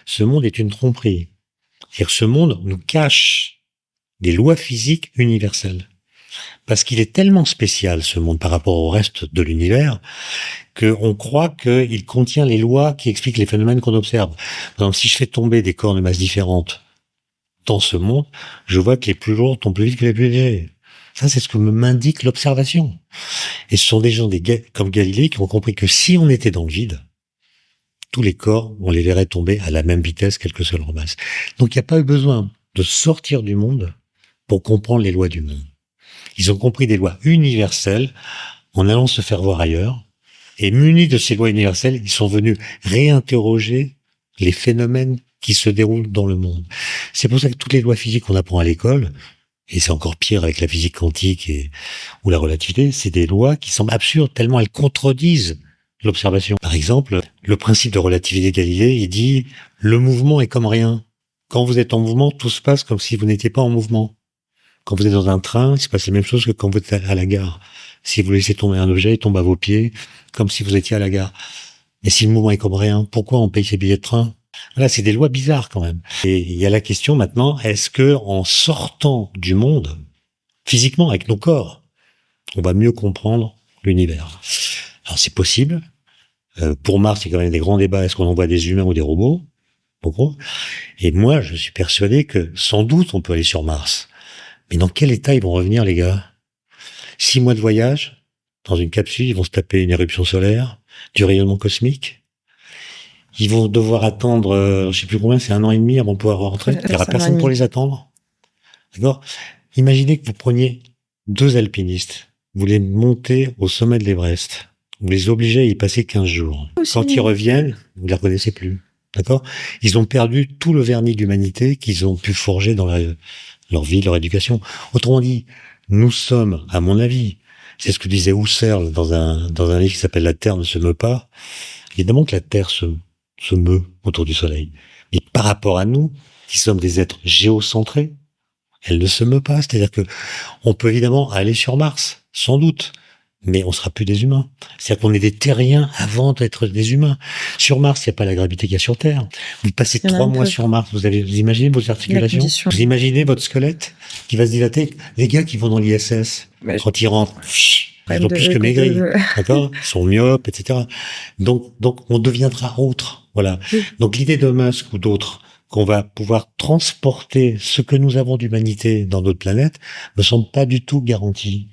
Ce monde est une tromperie. C'est-à-dire que ce monde nous cache des lois physiques universelles. Parce qu'il est tellement spécial, ce monde, par rapport au reste de l'univers, qu'on croit qu'il contient les lois qui expliquent les phénomènes qu'on observe. Par exemple, si je fais tomber des corps de masse différentes dans ce monde, je vois que les plus lourds tombent plus vite que les plus légers. Ça, c'est ce que m'indique l'observation. Et ce sont des gens comme Galilée qui ont compris que si on était dans le vide, tous les corps, on les verrait tomber à la même vitesse, quelle que soit leur masse. Donc, il n'y a pas eu besoin de sortir du monde pour comprendre les lois du monde. Ils ont compris des lois universelles en allant se faire voir ailleurs. Et munis de ces lois universelles, ils sont venus réinterroger les phénomènes qui se déroulent dans le monde. C'est pour ça que toutes les lois physiques qu'on apprend à l'école, et c'est encore pire avec la physique quantique ou la relativité, c'est des lois qui semblent absurdes tellement elles contredisent l'observation. Par exemple, le principe de relativité de Galilée, il dit « le mouvement est comme rien ». Quand vous êtes en mouvement, tout se passe comme si vous n'étiez pas en mouvement. Quand vous êtes dans un train, il se passe la même chose que quand vous êtes à la gare. Si vous laissez tomber un objet, il tombe à vos pieds, comme si vous étiez à la gare. Mais si le mouvement est comme rien, pourquoi on paye ses billets de train? Voilà, c'est des lois bizarres quand même. Et il y a la question maintenant, est-ce que en sortant du monde, physiquement, avec nos corps, on va mieux comprendre l'univers? Alors c'est possible. Pour Mars, il y a quand même des grands débats. Est-ce qu'on envoie des humains ou des robots? En gros. Et moi, je suis persuadé que sans doute on peut aller sur Mars. Mais dans quel état ils vont revenir, les gars? 6 mois de voyage, dans une capsule, ils vont se taper une éruption solaire, du rayonnement cosmique. Ils vont devoir attendre, je sais plus combien, c'est 1 an et demi avant de pouvoir rentrer. Il n'y aura personne pour les attendre. D'accord? Imaginez que vous preniez 2 alpinistes. Vous les montez au sommet de l'Everest. Vous les obligez à y passer 15 jours. Quand ils reviennent, vous les reconnaissez plus. D'accord? Ils ont perdu tout le vernis d'humanité qu'ils ont pu forger dans leur vie, leur éducation. Autrement dit, nous sommes, à mon avis, c'est ce que disait Husserl dans un livre qui s'appelle La Terre ne se meut pas. Évidemment que la Terre se meut autour du Soleil. Mais par rapport à nous, qui sommes des êtres géocentrés, elle ne se meut pas. C'est-à-dire que on peut évidemment aller sur Mars, sans doute, mais on sera plus des humains. C'est-à-dire qu'on est des terriens avant d'être des humains. Sur Mars, il n'y a pas la gravité qu'il y a sur Terre. Vous passez 3 mois sur Mars, vous imaginez vos articulations? Vous imaginez votre squelette qui va se dilater? Les gars qui vont dans l'ISS, quand ils rentrent, ils ont plus que maigri. D'accord? Ils sont myopes, etc. Donc, on deviendra autre. Voilà. Donc, l'idée de Musk ou d'autres, qu'on va pouvoir transporter ce que nous avons d'humanité dans notre planète, me semble pas du tout garantie.